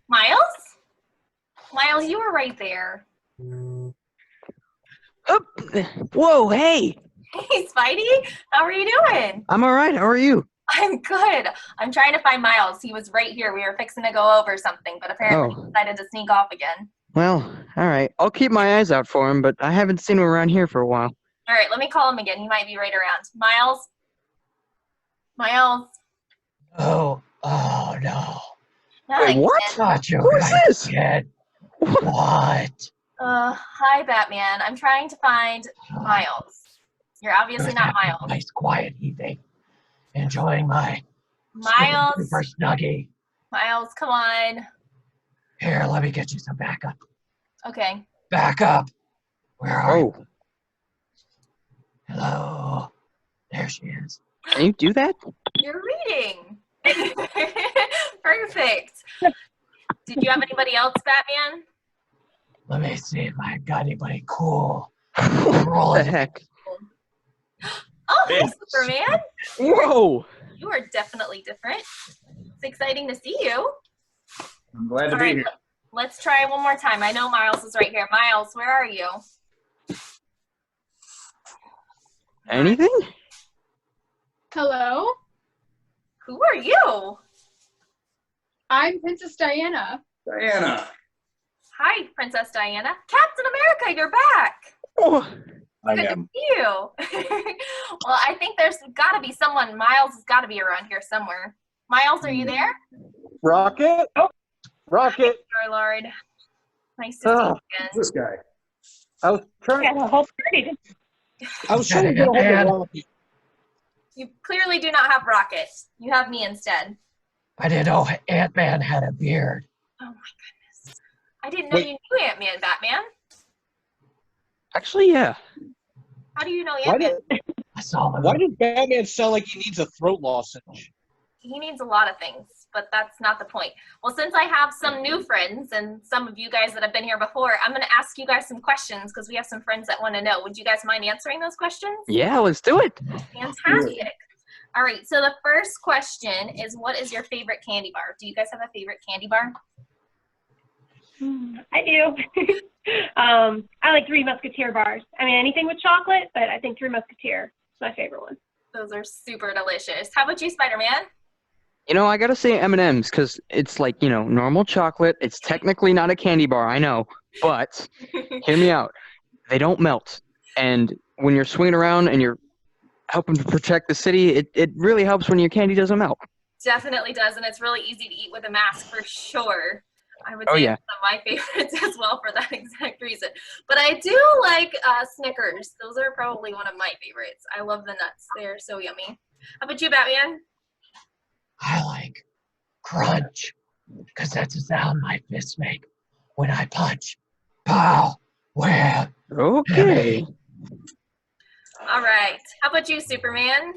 Miles? Miles, you were right there. Oh, whoa, hey! Hey, Spidey, how are you doing? I'm alright, how are you? I'm good. I'm trying to find Miles. He was right here. We were fixing to go over something, but apparently he Oh, decided to sneak off again. well, alright. I'll keep my eyes out for him, but I haven't seen him around here for a while. All right, let me call him again. He might be right around. Miles? Miles? Oh no. Wait, Hi. what? Not you Who is guys this? again. What? Hi, Batman. I'm trying to find Miles. You're obviously Just not having Miles. a nice quiet evening. Enjoying my Miles? super snuggie. Miles, come on. Here, let me get you some backup. Okay. Backup. Where are you? Oh, Hello. There she is. can you do that? You're reading. Perfect. Did you have anybody else, Batman? Let me see if I got anybody cool. What the heck? Oh, hey, Superman. Whoa! You are definitely different. It's exciting to see you. I'm glad to All be right, here. let's try one more time. I know Miles is right here. Miles, where are you? Anything? Hello, Who are you? I'm Princess Diana. Diana. Hi, Princess Diana. Captain America, you're back. Oh, I Good to am. see you. Well, I think there's got to be someone. Miles has got to be around here somewhere. Miles, are you there? Rocket? Oh, Rocket. Star Lord. Nice to see you again. This guy. I was trying. a whole party. I was trying to get a hold Man. of Rocket. You clearly do not have Rocket. You have me instead. I didn't know Ant-Man had a beard. Oh my goodness. I didn't know Wait. you knew Ant-Man, Batman. actually, yeah. How do you know Why Ant-Man? did I saw the Why did Batman sound like he needs a throat lozenge? He needs a lot of things, but that's not the point. Well, since I have some new friends and some of you guys that have been here before, I'm going to ask you guys some questions because we have some friends that want to know. Would you guys mind answering those questions? Yeah, let's do it. Fantastic. All right, so the first question is, what is your favorite candy bar? Do you guys have a favorite candy bar? I do. I like Three Musketeer bars. I mean, anything with chocolate, but I think Three Musketeer is my favorite one. Those are super delicious. How about you, Spider-Man? You know, I gotta say M&M's because it's like, normal chocolate. It's technically not a candy bar, I know, but hear me out. They don't melt. And when you're swinging around and you're helping to protect the city, it really helps when your candy doesn't melt. Definitely does, and it's really easy to eat with a mask for sure. I would Oh, say yeah. it's one of my favorites as well for that exact reason. But I do like Snickers. Those are probably one of my favorites. I love the nuts. They're so yummy. How about you, Batman? I like crunch, because that's the sound my fists make when I punch. Pow! Wham! Okay. All right. How about you, Superman?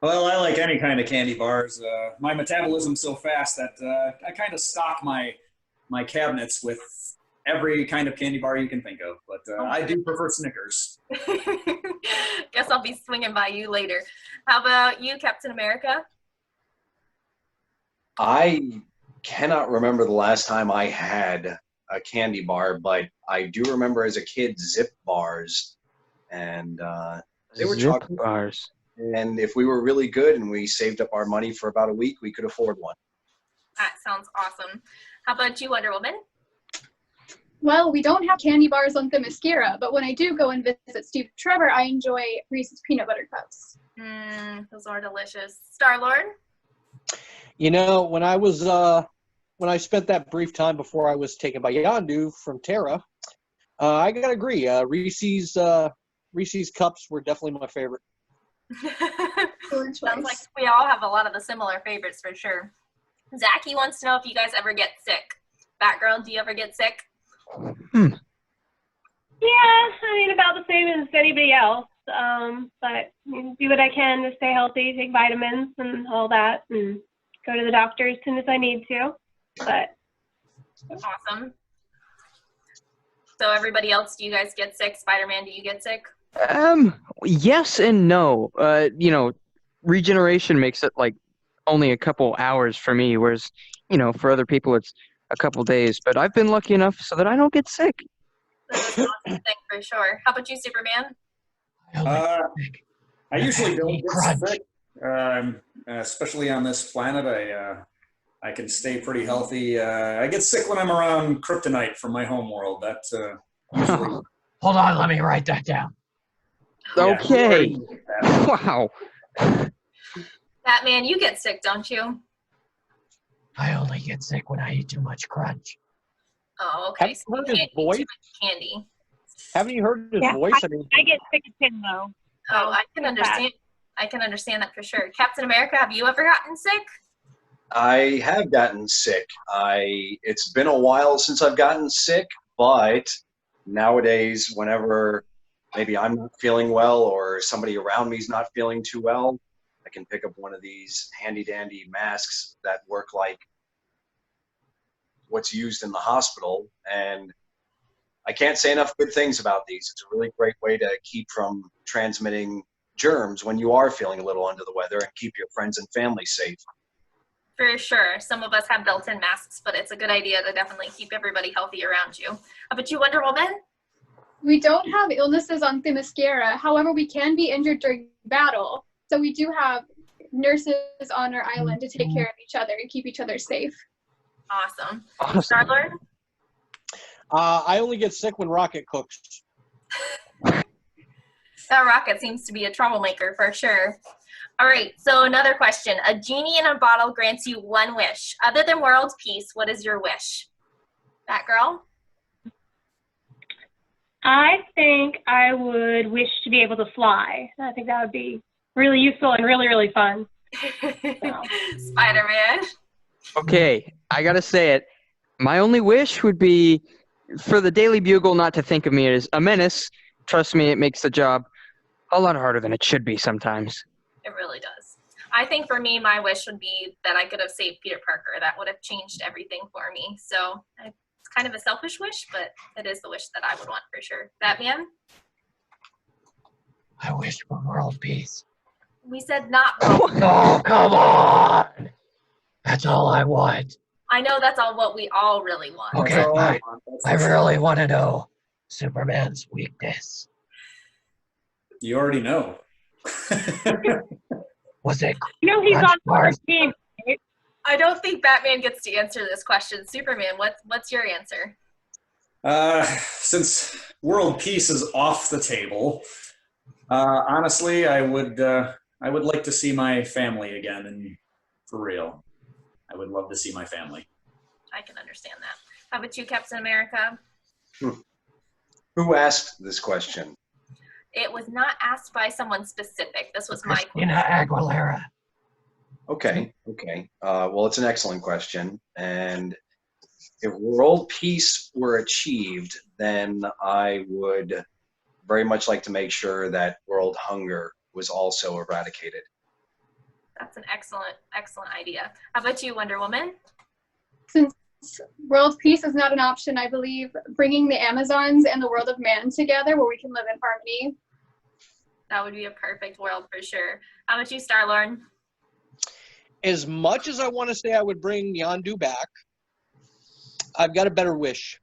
Well, I like any kind of candy bars. My metabolism's so fast that I kind of stock my cabinets with every kind of candy bar you can think of. But I do prefer Snickers. Guess I'll be swinging by you later. How about you, Captain America? I cannot remember the last time I had a candy bar, but I do remember as a kid Zip bars, and they were Zip chocolate. bars. And if we were really good and we saved up our money for about a week, we could afford one. That sounds awesome. How about you, Wonder Woman? Well, we don't have candy bars on Themyscira, but when I do go and visit Steve Trevor, I enjoy Reese's peanut butter cups. Those are delicious. Star-Lord? You know, when I spent that brief time before I was taken by Yandu from Terra, I gotta agree. Reese's cups were definitely my favorite. Sounds like we all have a lot of the similar favorites for sure. Zachy wants to know if you guys ever get sick. Batgirl, do you ever get sick? Yeah, I mean, about the same as anybody else. But do what I can to stay healthy, take vitamins and all that, and go to the doctor as soon as I need to. But Awesome. So everybody else, do you guys get sick? Spider-Man, do you get sick? Yes and no. Regeneration makes it like only a couple hours for me, whereas, for other people it's a couple days. But I've been lucky enough so that I don't get sick. That is an awesome thing for sure. How about you, Superman? I usually don't get crunch. sick, especially on this planet. I can stay pretty healthy. I get sick when I'm around kryptonite from my home world. That's usually. Hold on, let me write that down. Okay. Wow. Batman, you get sick, don't you? I only get sick when I eat too much crunch. Oh, okay. Have you heard his voice? Candy. Haven't you heard his Yeah, voice? I get sick of him though. Oh, I can understand. I can understand that for sure. Captain America, have you ever gotten sick? I have gotten sick. It's been a while since I've gotten sick, but nowadays, whenever maybe I'm not feeling well or somebody around me is not feeling too well, I can pick up one of these handy-dandy masks that work like what's used in the hospital, and I can't say enough good things about these. It's a really great way to keep from transmitting germs when you are feeling a little under the weather and keep your friends and family safe. For sure. Some of us have built-in masks, but it's a good idea to definitely keep everybody healthy around you. How about you, Wonder Woman? We don't have illnesses on Themyscira. However, we can be injured during battle. So we do have nurses on our island to take care of each other and keep each other safe. Awesome. Awesome. Star-Lord? I only get sick when Rocket cooks. That Rocket seems to be a troublemaker for sure. All right, so another question. A genie in a bottle grants you one wish. Other than world peace, what is your wish? Batgirl? I think I would wish to be able to fly. I think that would be really useful and really, really fun. Spider-Man? Okay, I gotta say it. My only wish would be for the Daily Bugle not to think of me as a menace. Trust me, it makes the job a lot harder than it should be sometimes. It really does. I think for me, my wish would be that I could have saved Peter Parker. That would have changed everything for me. So it's kind of a selfish wish, but it is the wish that I would want for sure. Batman? I wish for world peace. We said not world. Oh, come on! That's all I want. I know that's all what we all really want. Okay, I really want to know Superman's weakness. You already know. Was it? You know he's crunch on our bars? team. Right? I don't think Batman gets to answer this question. Superman, what's your answer? Since world peace is off the table, honestly, I would like to see my family again, and for real, I would love to see my family. I can understand that. How about you, Captain America? Who asked this question? It was not asked by someone specific. This was my question. Christina Aguilera. Okay. Well, it's an excellent question. And if world peace were achieved, then I would very much like to make sure that world hunger was also eradicated. That's an excellent idea. How about you, Wonder Woman? Since world peace is not an option, I believe bringing the Amazons and the world of man together where we can live in harmony. That would be a perfect world for sure. How about you, Star-Lord? As much as I want to say I would bring Yondu back, I've got a better wish.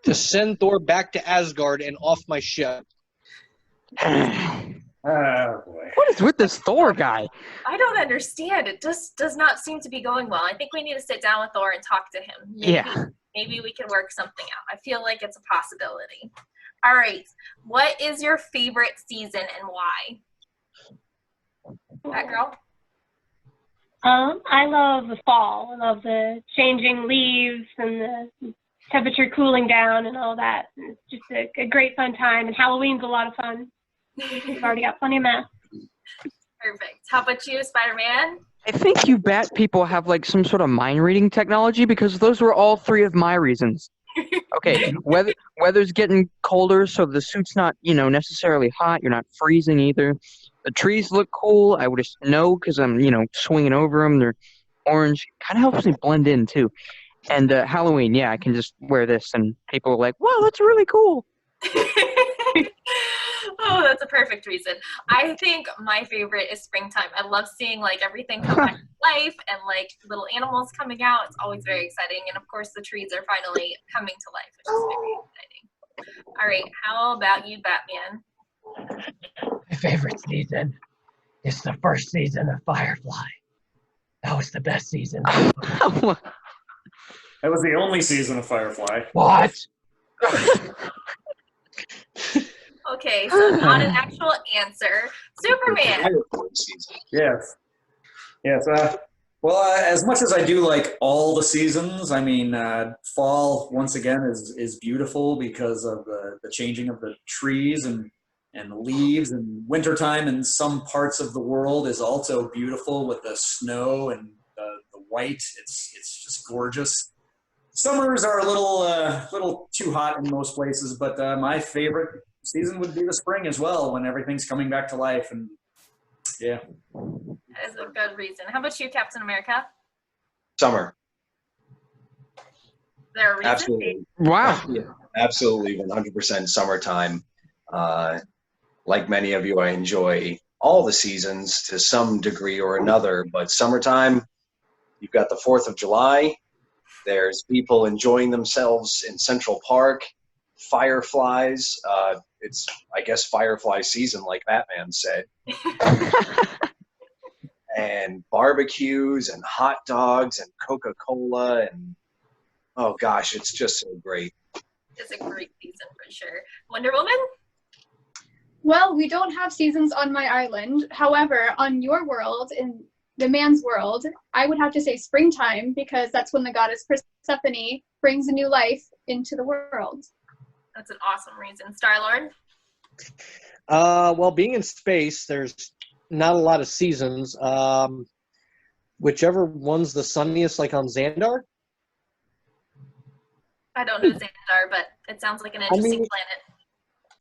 To send Thor back to Asgard and off my ship. Oh, boy. What is with this Thor guy? I don't understand. It just does not seem to be going well. I think we need to sit down with Thor and talk to him. Maybe we can work something out. I feel like it's a possibility. All right. What is your favorite season and why? That girl? I love the fall. I love the changing leaves and the temperature cooling down and all that. And it's just a great fun time. And Halloween's a lot of fun. We've already got plenty of masks. Perfect. How about you, Spider-Man? I think you bat people have like some sort of mind reading technology because those were all three of my reasons. Okay, weather's getting colder, so the suit's not, necessarily hot. You're not freezing either. The trees look cool. I would just know because I'm, swinging over them. They're orange. Kind of helps me blend in too. And Halloween, yeah, I can just wear this, and people are like, "Wow, that's really cool." Oh, that's a perfect reason. I think my favorite is springtime. I love seeing like everything come back to life and like little animals coming out. It's always very exciting. And of course the trees are finally coming to life, which is very exciting. All right, how about you, Batman? My favorite season is the first season of Firefly. That was the best season. That was the only season of Firefly. What? Okay, so not an actual answer. Superman. Firefly season. Yes. Yes. Well, as much as I do like all the seasons, I mean, fall once again is beautiful because of the changing of the trees and the leaves, and wintertime in some parts of the world is also beautiful with the snow and the white. It's just gorgeous. Summers are a little too hot in most places, but my favorite season would be the spring as well, when everything's coming back to life. And yeah. That is a good reason. How about you, Captain America? Summer. Is there a reason? Absolutely. Wow. Yeah, absolutely, 100% summertime. Like many of you, I enjoy all the seasons to some degree or another, but summertime, you've got the 4th of July. There's people enjoying themselves in Central Park, fireflies. It's, I guess, firefly season, like Batman said. And barbecues and hot dogs and Coca-Cola and, oh gosh, it's just so great. It's a great season for sure. Wonder Woman? Well, we don't have seasons on my island. However, on your world, in the man's world, I would have to say springtime, because that's when the goddess Persephone brings a new life into the world. That's an awesome reason. Star-Lord? Well, being in space, there's not a lot of seasons. Whichever one's the sunniest, like on Xandar. I don't know Xandar, but it sounds like an interesting planet.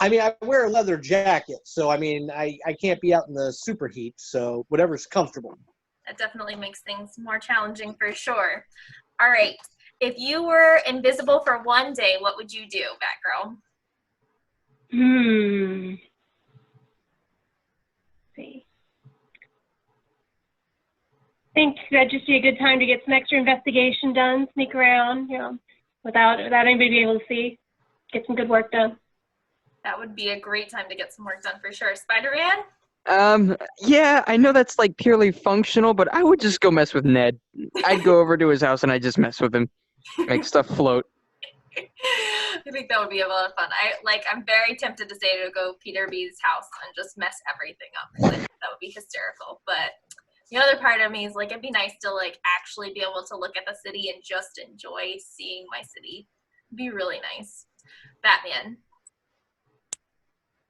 I mean, I wear a leather jacket, so I mean, I can't be out in the super heat, so whatever's comfortable. That definitely makes things more challenging for sure. All right. If you were invisible for one day, what would you do, Batgirl? See. I think that'd just be a good time to get some extra investigation done, sneak around, without anybody being able to see, get some good work done. That would be a great time to get some work done for sure. Spider-Man? Yeah, I know that's like purely functional, but I would just go mess with Ned. I'd go over to his house and I'd just mess with him, make stuff float. I think that would be a lot of fun. I'm very tempted to say to go Peter B's house and just mess everything up. That would be hysterical. But the other part of me is like, it'd be nice to like actually be able to look at the city and just enjoy seeing my city. It'd be really nice. Batman.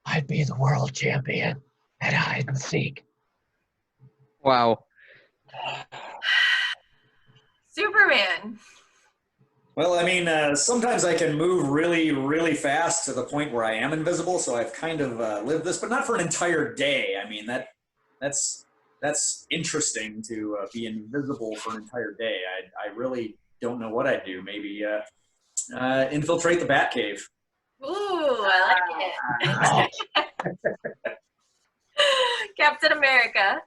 I'd be the world champion at hide and seek. Wow. Superman. Well, I mean, sometimes I can move really, really fast to the point where I am invisible, so I've kind of lived this, but not for an entire day. I mean, that's interesting to be invisible for an entire day. I really don't know what I'd do. Maybe infiltrate the Batcave. Ooh, I like it. Captain America.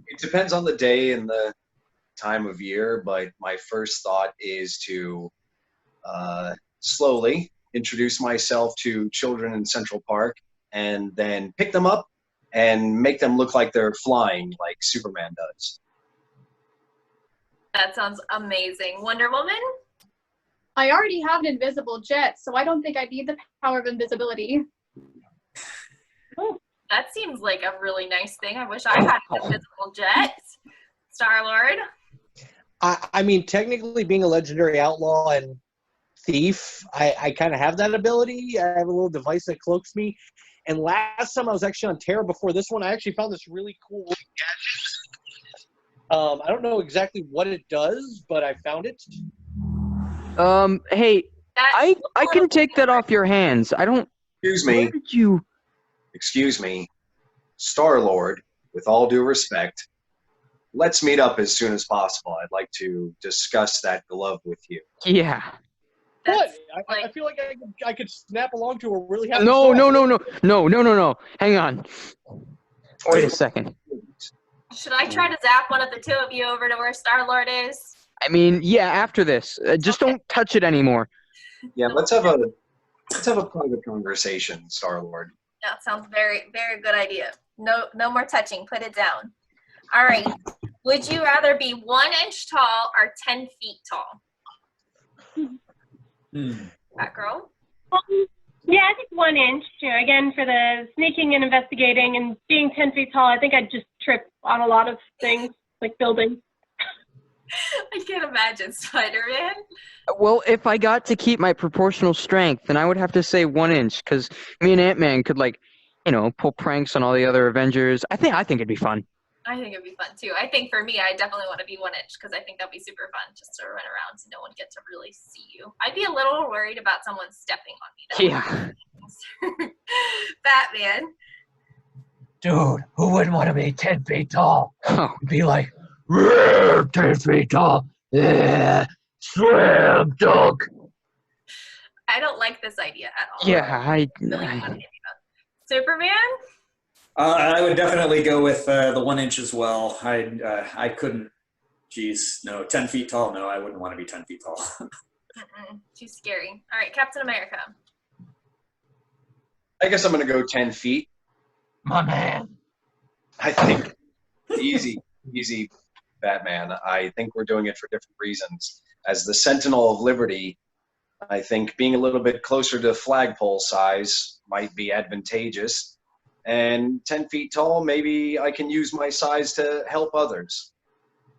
It depends on the day and the time of year, but my first thought is to slowly introduce myself to children in Central Park and then pick them up and make them look like they're flying like Superman does. That sounds amazing. Wonder Woman? I already have an invisible jet, so I don't think I need the power of invisibility. That seems like a really nice thing. I wish I had an invisible jet. Star-Lord? I mean, technically being a legendary outlaw and thief, I kind of have that ability. I have a little device that cloaks me. And last time I was actually on Terra before this one, I actually found this really cool gadget. I don't know exactly what it does, but I found it. Hey, I can take that off your hands. I don't. Excuse me. Where did you? Excuse me. Star-Lord, with all due respect, let's meet up as soon as possible. I'd like to discuss that glove with you. Yeah. What? That's I like, feel like I could snap along to a really happy No, song. no. Hang on. Wait a second. should I try to zap one of the two of you over to where Star-Lord is? I mean, yeah, after this. Just don't touch it anymore. Yeah, let's have a private conversation, Star-Lord. That sounds very, very good idea. No more touching. Put it down. All right. Would you rather be 1 inch tall or 10 feet tall? That girl? Yeah, I think 1 inch. Again, for the sneaking and investigating and being 10 feet tall, I think I'd just trip on a lot of things, like buildings. I can't imagine Spider-Man. Well, if I got to keep my proportional strength, then I would have to say 1 inch, because me and Ant-Man could, like, pull pranks on all the other Avengers. I think it'd be fun. I think it'd be fun too. I think for me, I definitely want to be 1 inch because I think that'd be super fun just to run around so no one gets to really see you. I'd be a little worried about someone stepping on me. Yeah. Batman. Dude, who wouldn't want to be 10 feet tall? Oh, Be like, 10 feet tall. Yeah, slam dunk. I don't like this idea at all. yeah, Really funny. Superman? I would definitely go with the 1 inch as well. I couldn't. Geez, no, 10 feet tall. No, I wouldn't want to be 10 feet tall. Too scary. All right, Captain America. I guess I'm going to go 10 feet. My man. I think easy, Batman. I think we're doing it for different reasons. As the Sentinel of Liberty, I think being a little bit closer to flagpole size might be advantageous. And 10 feet tall, maybe I can use my size to help others.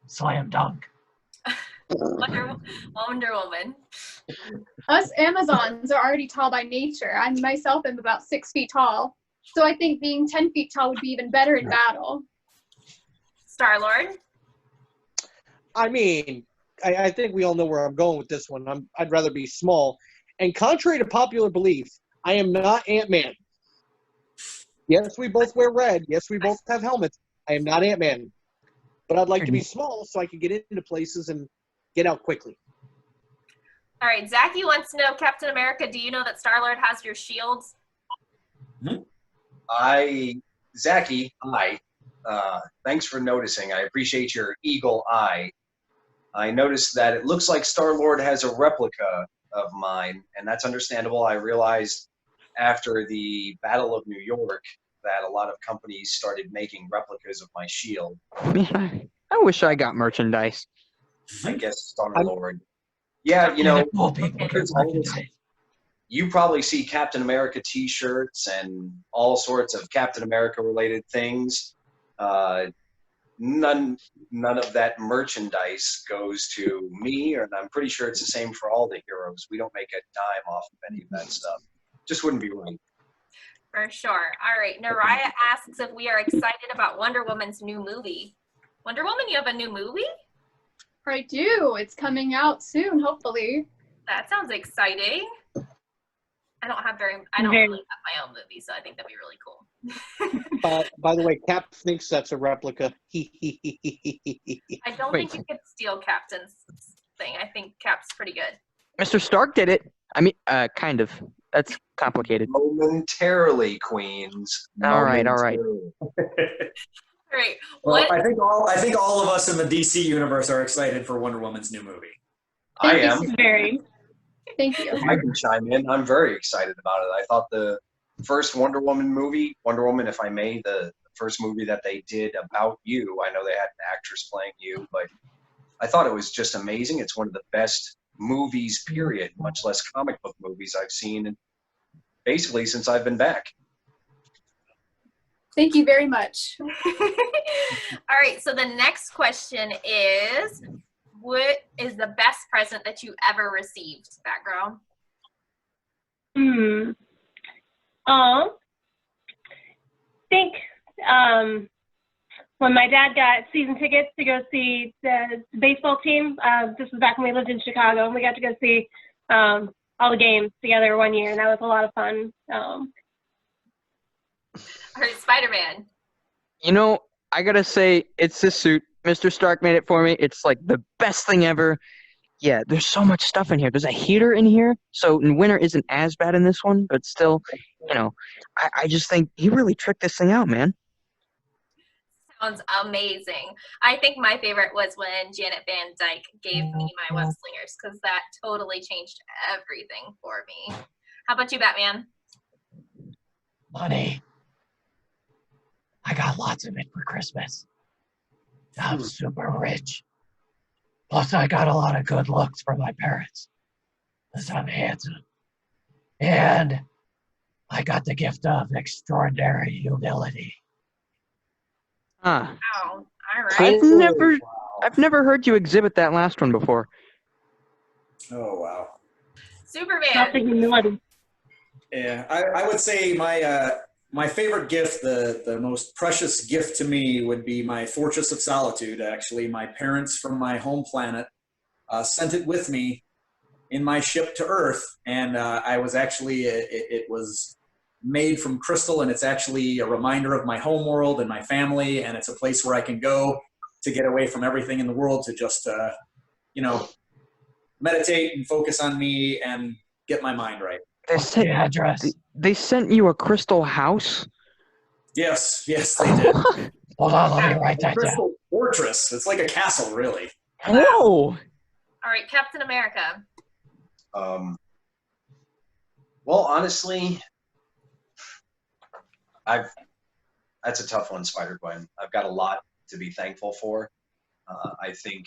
Slam dunk. Wonder Woman. Us Amazons are already tall by nature. I myself am about 6 feet tall. So I think being 10 feet tall would be even better in battle. Star-Lord. I mean, I think we all know where I'm going with this one. I'd rather be small. And contrary to popular belief, I am not Ant-Man. Yes, we both wear red. Yes, we both have helmets. I am not Ant-Man. But I'd like to be small so I can get into places and get out quickly. All right, Zachy wants to know, Captain America, do you know that Star-Lord has your shields? Zachy, thanks for noticing. I appreciate your eagle eye. I noticed that it looks like Star-Lord has a replica of mine, and that's understandable. I realized after the Battle of New York that a lot of companies started making replicas of my shield. man, I wish I got merchandise. I guess Star-Lord. Yeah, More people get merchandise. you probably see Captain America T-shirts and all sorts of Captain America related things. None of that merchandise goes to me, and I'm pretty sure it's the same for all the heroes. We don't make a dime off of any of that stuff. Just wouldn't be right. For sure. All right, Naraya asks if we are excited about Wonder Woman's new movie. Wonder Woman, you have a new movie? I do. It's coming out soon, hopefully. That sounds exciting. I don't really have my own movie, so I think that'd be really cool. By the way, Cap thinks that's a replica. I don't think you could steal Captain's thing. I think Cap's pretty good. Mr. Stark did it. I mean, kind of. That's complicated. Momentarily, Queens. All right. All right. Well, I think all of us in the DC universe are excited for Wonder Woman's new movie. I am. Very. Thank you. I can chime in. I'm very excited about it. I thought the first Wonder Woman movie, Wonder Woman, if I may, the first movie that they did about you, I know they had an actress playing you, but I thought it was just amazing. It's one of the best movies, period, much less comic book movies I've seen basically since I've been back. Thank you very much. All right, so the next question is, what is the best present that you ever received, Batgirl? I think when my dad got season tickets to go see the baseball team, this was back when we lived in Chicago, and we got to go see all the games together one year, and that was a lot of fun. All right, Spider-Man. I gotta say, it's this suit. Mr. Stark made it for me. It's like the best thing ever. Yeah, there's so much stuff in here. There's a heater in here, so winter isn't as bad in this one, but still, I just think he really tricked this thing out, man. Sounds amazing. I think my favorite was when Janet Van Dyke gave me my web slingers, because that totally changed everything for me. How about you, Batman? Money. I got lots of it for Christmas. I'm super rich. Plus, I got a lot of good looks from my parents, because I'm handsome. And I got the gift of extraordinary humility. Huh. Wow. All right. I've never heard you exhibit that last one before. Oh, wow. Superman. Not the humility. Yeah, I would say my favorite gift, the most precious gift to me, would be my Fortress of Solitude. Actually, my parents from my home planet sent it with me in my ship to Earth, and I was actually it was made from crystal, and it's actually a reminder of my home world and my family, and it's a place where I can go to get away from everything in the world, to just meditate and focus on me and get my mind right. What's the address? They sent you a crystal house? Yes, they did. Hold on, let me write that down. Crystal fortress. It's like a castle, really. Whoa! All right, Captain America. Well, honestly, that's a tough one, Spider Gwen. I've got a lot to be thankful for. I think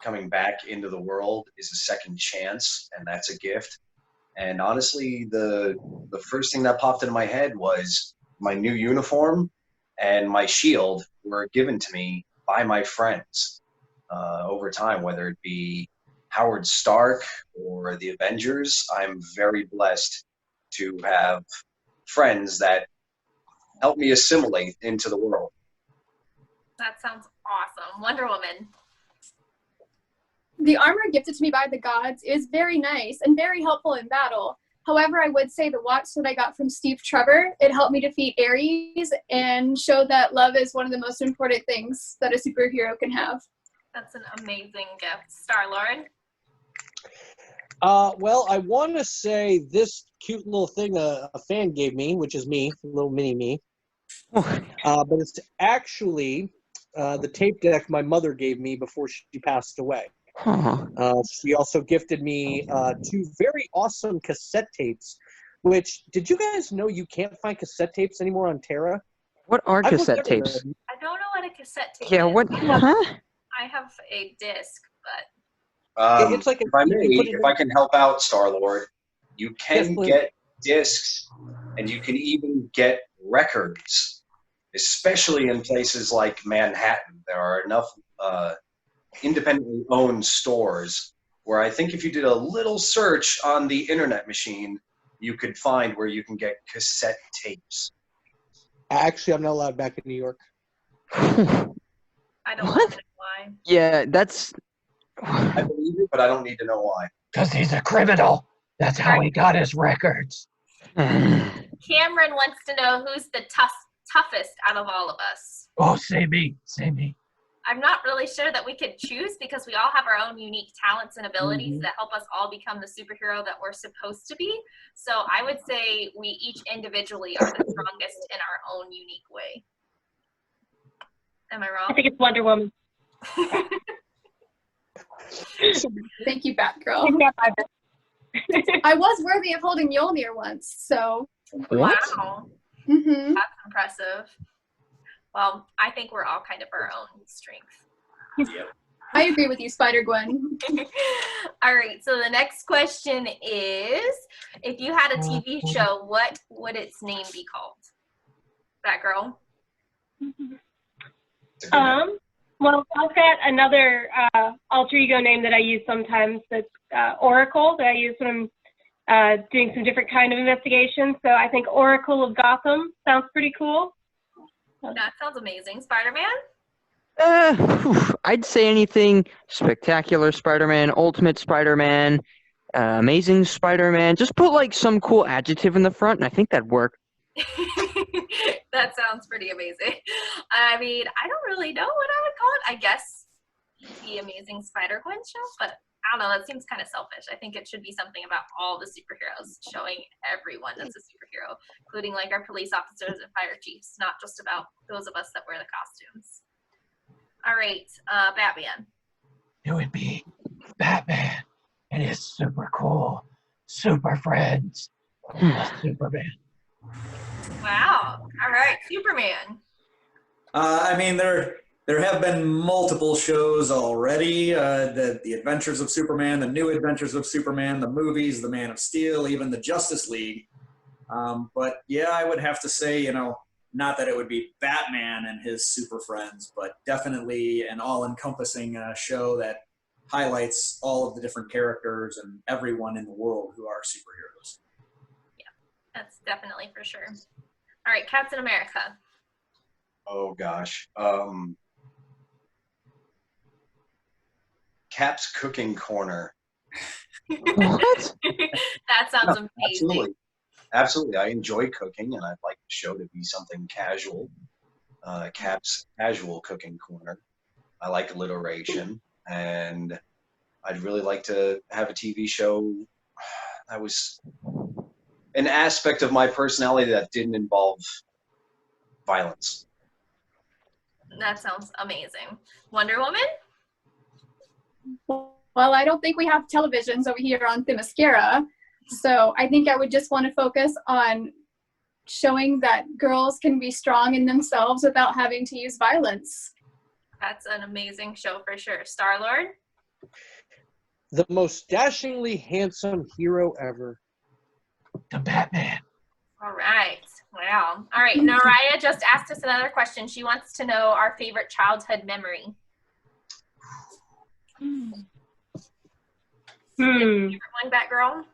coming back into the world is a second chance, and that's a gift. And honestly, the first thing that popped into my head was my new uniform and my shield were given to me by my friends over time, whether it be Howard Stark or the Avengers. I'm very blessed to have friends that help me assimilate into the world. That sounds awesome. Wonder Woman. The armor gifted to me by the gods is very nice and very helpful in battle. However, I would say the watch that I got from Steve Trevor, it helped me defeat Ares and show that love is one of the most important things that a superhero can have. That's an amazing gift. Star-Lord? Well, I want to say this cute little thing a fan gave me, which is me, little mini me. But it's actually the tape deck my mother gave me before she passed away. She also gifted me 2 very awesome cassette tapes, which, did you guys know you can't find cassette tapes anymore on Terra? What are cassette tapes? I don't know what a cassette tape Yeah, is. what? Huh? I have a disc, but It's like if I can help out, Star-Lord, you can get discs, and you can even get records, especially in places like Manhattan. There are enough independently owned stores where I think if you did a little search on the internet machine, you could find where you can get cassette tapes. Actually, I'm not allowed back in New York. I don't know why. Yeah, that's... I believe it, but I don't need to know why. Because he's a criminal. That's how he got his records. Cameron wants to know who's the toughest out of all of us. Oh, say me. I'm not really sure that we could choose, because we all have our own unique talents and abilities that help us all become the superhero that we're supposed to be. So I would say we each individually are the strongest in our own unique way. Am I wrong? I think it's Wonder Woman. Thank you, Batgirl. I was worthy of holding Mjolnir once, so. Wow. Mm-hmm. That's impressive. Well, I think we're all kind of our own strength. Yep. I agree with you, Spider Gwen. All right, so the next question is, if you had a TV show, what would its name be called? Batgirl? Well, I've got another alter ego name that I use sometimes, that's Oracle, that I use when I'm doing some different kind of investigations. So I think Oracle of Gotham sounds pretty cool. That sounds amazing. Spider-Man? I'd say anything spectacular Spider-Man, ultimate Spider-Man, amazing Spider-Man. Just put like some cool adjective in the front, and I think that'd work. That sounds pretty amazing. I mean, I don't really know what I would call it. I guess the Amazing Spider Gwen show, but don't know, that seems kind of selfish. I think it should be something about all the superheroes, showing everyone that's a superhero, including like our police officers and fire chiefs, not just about those of us that wear the costumes. All right, Batman. It would be Batman and his super cool super friends. Superman. Wow. All right, Superman. I mean, there have been multiple shows already. The Adventures of Superman, the New Adventures of Superman, the movies, the Man of Steel, even the Justice League. But yeah, I would have to say, you know, not that it would be Batman and his super friends, but definitely an all-encompassing show that highlights all of the different characters and everyone in the world who are superheroes. Yeah, that's definitely for sure. All right, Captain America. Oh gosh. Cap's Cooking Corner. What? That sounds amazing. Absolutely. Absolutely. I enjoy cooking, and I'd like the show to be something casual. Cap's Casual Cooking Corner. I like alliteration, and I'd really like to have a TV show that was an aspect of my personality that didn't involve violence. That sounds amazing. Wonder Woman? Well, I don't think we have televisions over here on Themyscira, so I think I would just want to focus on showing that girls can be strong in themselves without having to use violence. That's an amazing show for sure. Star-Lord? The most dashingly handsome hero ever. The Batman. All right. Wow. All right. Naraya just asked us another question. She wants to know our favorite childhood memory. Favorite one, Batgirl?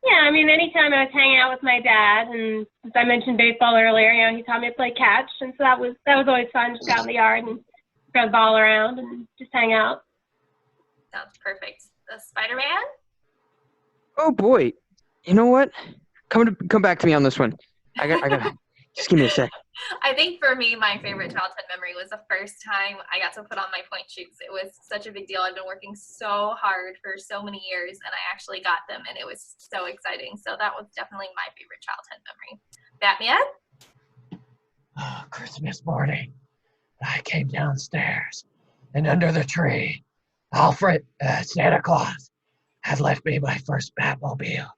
Yeah, I mean, anytime I was hanging out with my dad, and as I mentioned baseball earlier, you know, he taught me to play catch, and so that was always fun. Just go out in the yard and throw the ball around and just hang out. Sounds perfect. Spider-Man? Oh boy. You know what? Come back to me on this one. I got just give me a sec. I think for me, my favorite childhood memory was the first time I got to put on my point shoes. It was such a big deal. I've been working so hard for so many years, and I actually got them, and it was so exciting. So that was definitely my favorite childhood memory. Batman? Christmas morning, I came downstairs, and under the tree, Alfred, Santa Claus, had left me my first Batmobile.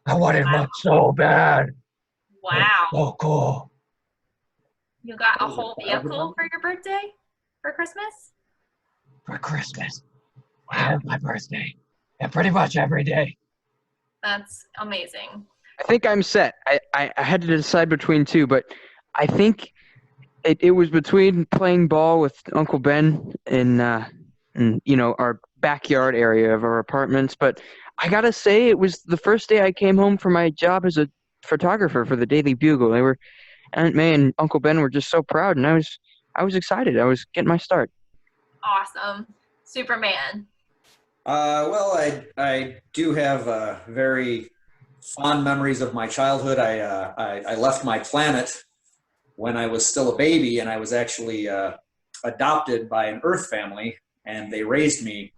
I wanted one so bad. Wow. So cool. You got a whole vehicle for your birthday? For Christmas? For Christmas. And my birthday. And pretty much every day. That's amazing. I think I'm set. I had to decide between two, but I think it was between playing ball with Uncle Ben in you know, our backyard area of our apartments. But I gotta say, it was the first day I came home from my job as a photographer for the Daily Bugle. Aunt May and Uncle Ben were just so proud, and I was excited. I was getting my start. Awesome. Superman. Well, I do have very fond memories of my childhood. I left my planet when I was still a baby, and I was actually adopted by an Earth family, and they raised me.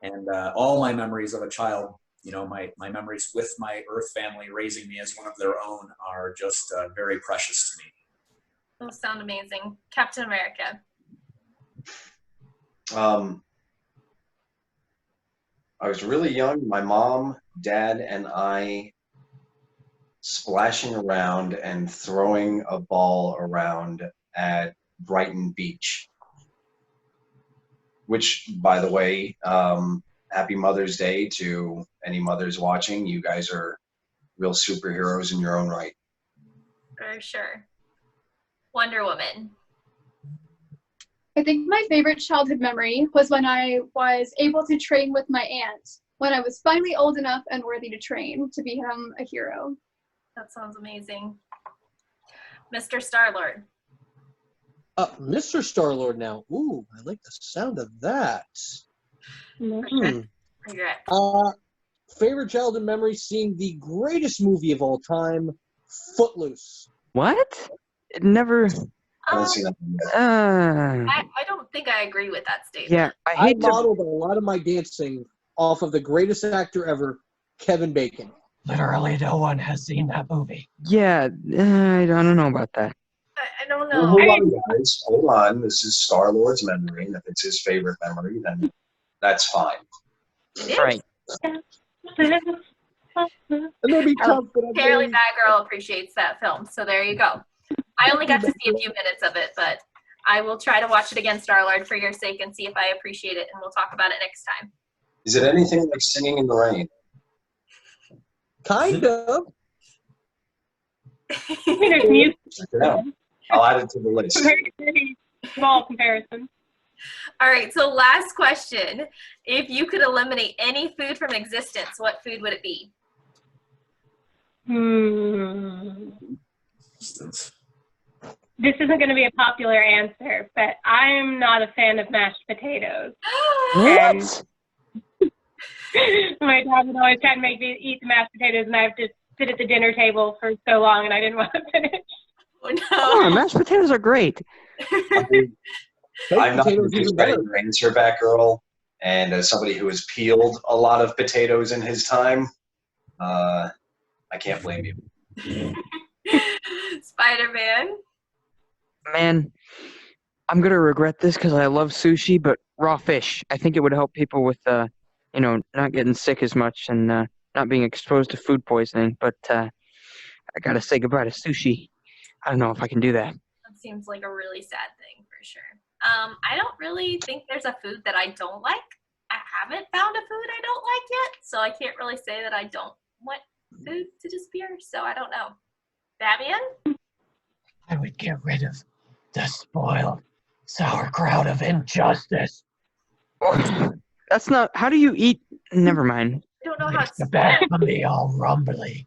And all my memories of a child, you know, my memories with my Earth family raising me as one of their own are just very precious to me. Those sound amazing. Captain America. I was really young. My mom, dad, and I splashing around and throwing a ball around at Brighton Beach. Which, by the way, happy Mother's Day to any mothers watching. You guys are real superheroes in your own right. For sure. Wonder Woman. I think my favorite childhood memory was when I was able to train with my aunt, when I was finally old enough and worthy to train to become a hero. That sounds amazing. Mr. Star-Lord. Mr. Star-Lord now. Ooh, I like the sound of that. Congrats. Favorite childhood memory, seeing the greatest movie of all time, Footloose. What? It never. I haven't seen that one yet. I don't think I agree with that statement. Yeah, I I hate to. modeled a lot of my dancing off of the greatest actor ever, Kevin Bacon. Literally no one has seen that movie. Yeah, I don't know about that. I don't Well, know. hold on, guys. Hold on. This is Star-Lord's memory, and if it's his favorite memory, then that's fine. Right. And they'll be tough, but I'm Apparently, very- Bad Girl appreciates that film, so there you go. I only got to see a few minutes of it, but I will try to watch it again, Star-Lord, for your sake and see if I appreciate it, and we'll talk about it next time. Is it anything like Singing in the Rain? Kind of. There's music. Check it out. I'll add it to the list. Very small comparison. All right, so last question. If you could eliminate any food from existence, what food would it be? This isn't going to be a popular answer, but I'm not a fan of mashed potatoes. What? My dad would always try to make me eat the mashed potatoes, and I have to sit at the dinner table for so long, and I didn't want to finish. Oh, Oh, no. mashed potatoes are great. I'm not Potatoes going even to better. your answer, Batgirl. And as somebody who has peeled a lot of potatoes in his time, I can't blame you. Spider-Man. Man, I'm gonna regret this because I love sushi, but raw fish. I think it would help people with, not getting sick as much and not being exposed to food poisoning. But I gotta say goodbye to sushi. I don't know if I can do that. That seems like a really sad thing for sure. I don't really think there's a food that I don't like. I haven't found a food I don't like yet, so I can't really say that I don't want food to disappear, so I don't know. Batman? I would get rid of the spoiled sauerkraut of injustice. That's not. How do you eat? Never mind. I don't know how Makes it's the back of me all rumbly.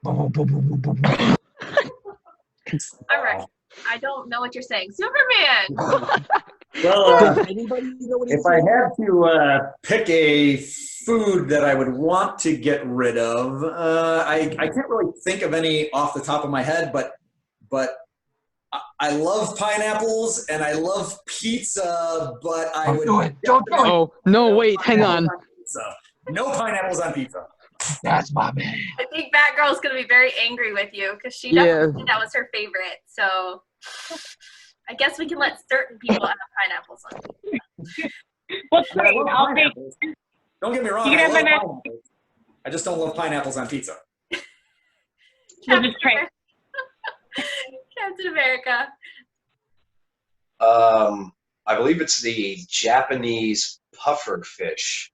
Boom, boom, boom, boom, boom, boom. All right. I don't know what you're saying. Superman! Well, Does anybody know what he's if I saying? had to pick a food that I would want to get rid of, I can't really think of any off the top of my head, but I love pineapples and I love pizza, but I Don't would do it. Don't do it. Oh no! Wait, hang on. pizza. No pineapples on pizza. That's my man. I think Batgirl's going to be very angry with you because she Yeah. definitely said that was her favorite. So I guess we can let certain people have pineapples on pizza. Well, I great. love I'll take. pineapples. Don't get me wrong. You can I have love my pineapples. I just don't love pineapples on pizza. We'll just trade. Captain America. I believe it's the Japanese puffer fish.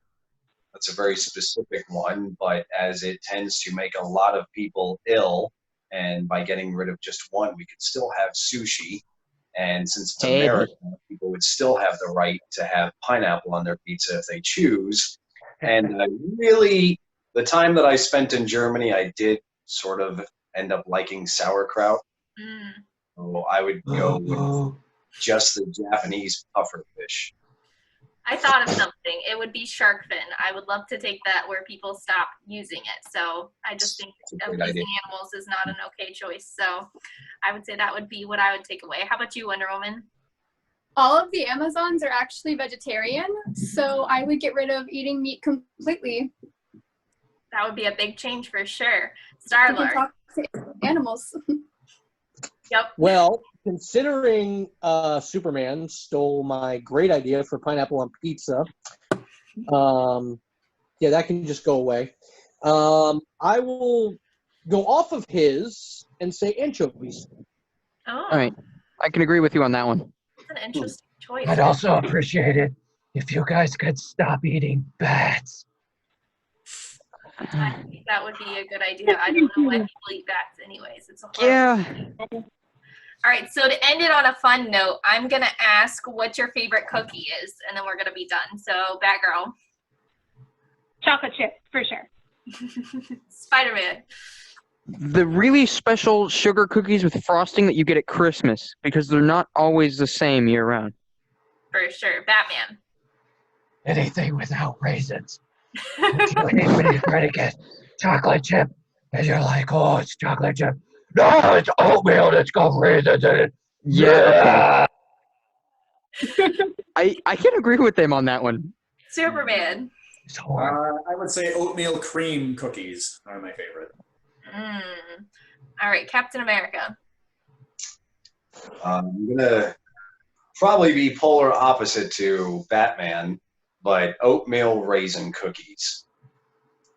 That's a very specific one, but as it tends to make a lot of people ill, and by getting rid of just one, we could still have sushi. And since it's Hey. America, people would still have the right to have pineapple on their pizza if they choose. And really, the time that I spent in Germany, I did sort of end up liking sauerkraut. Mm. So I would go with Ooh. just the Japanese puffer fish. I thought of something. It would be shark fin. I would love to take that where people stop using it. So I just think That's a great abusing idea. animals is not an okay choice. So I would say that would be what I would take away. How about you, Wonder Woman? All of the Amazons are actually vegetarian, so I would get rid of eating meat completely. That would be a big change for sure. We can Star-Lord. talk to animals. Yep. Well, considering Superman stole my great idea for pineapple on pizza, yeah, that can just go away. I will go off of his and say anchovies. Oh, All right, I can agree with you on that one. that's an interesting choice. I'd also appreciate it if you guys could stop eating bats. I think that would be a good idea. I don't know why people eat bats anyways. It's a horrible Yeah. All right, so to end it on a fun note, I'm going to ask what your favorite cookie is, and then we're going to be done. So, Batgirl. Chocolate chip, for sure. Spider-Man. The really special sugar cookies with frosting that you get at Christmas, because they're not always the same year round. For sure. Batman. Anything without raisins. When you try to get chocolate chip, and you're like, oh, it's chocolate chip. No, it's oatmeal that's got raisins in it. Yeah, okay. I can agree with them on that one. Superman. It's horrible. I would say oatmeal cream cookies are my favorite. All right, Captain America. I'm gonna probably be polar opposite to Batman, but oatmeal raisin cookies.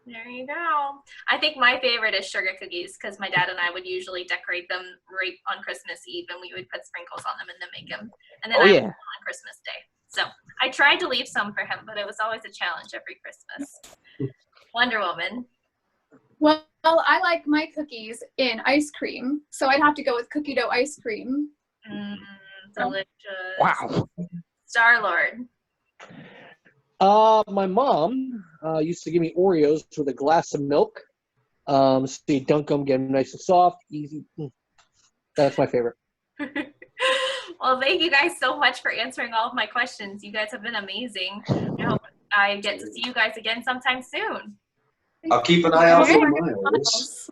There you go. I think my favorite is sugar cookies because my dad and I would usually decorate them right on Christmas Eve, and we would put sprinkles on them and then make them. And then I would eat them on Christmas Day. So I tried to leave some for him, but it was always a challenge every Christmas. Wonder Woman. Well, I like my cookies in ice cream, so I'd have to go with cookie dough ice cream. Delicious. Wow. Star-Lord. My mom used to give me Oreos with a glass of milk. So you dunk them, get them nice and soft, easy. That's my favorite. Well, thank you guys so much for answering all of my questions. You guys have been amazing. I hope I get to see you guys again sometime soon. I'll keep an eye out for Miles.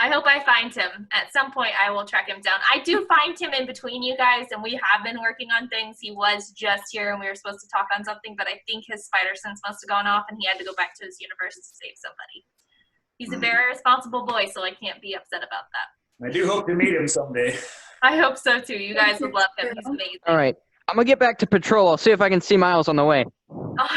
I hope I find him. At some point, I will track him down. I do find him in between you guys, and we have been working on things. He was just here, and we were supposed to talk on something, but I think his spider sense must have gone off, and he had to go back to his universe to save somebody. He's a very responsible boy, so I can't be upset about that. I do hope to meet him someday. I hope so, too. You guys would love him. He's amazing. All right. I'm going to get back to patrol. I'll see if I can see Miles on the way.